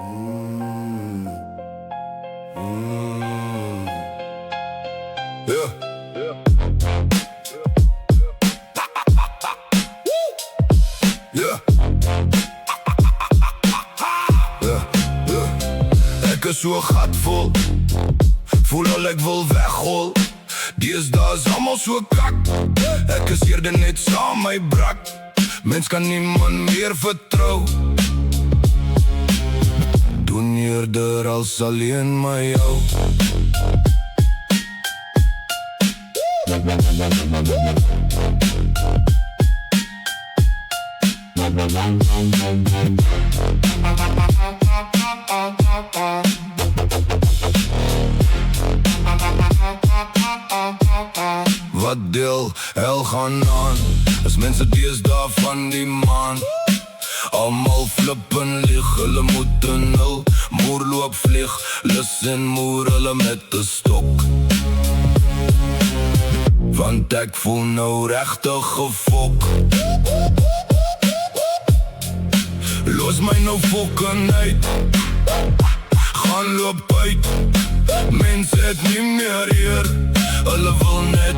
Yeah. Yeah. Ek is so gatvol, voel al ek wil weghol. Deesdae is allemaal so kak, ek is eerder net saam my brak. Mens kan niemand meer vertrou, doen eerder als alleen maar jou. Wat deel, hel gaan aan, as mense deesdae van die maan. Almal flippen lig, hulle moet een nul. Moer loop vlieg, lus en moer hulle met die stok. Want ek voel nou rechtig gefok. Los my nou fokken uit, gaan loop uit. Mense het nie meer eer, hulle wil net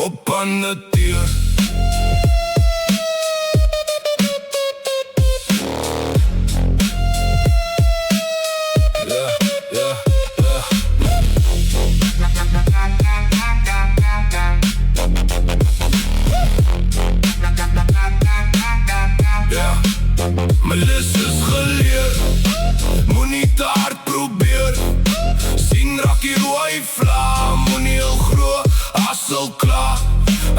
op aan die teer. My les is geleer, moet nie te hard probeer. Sien raak die rooi vla, moet nie heel groot, hassel klaar.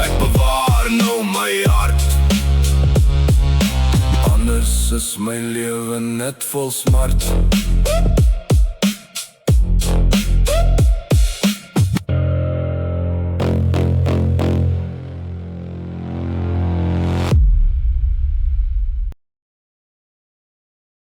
Ek bewaar nou my hart, anders is my lewe net vol smart.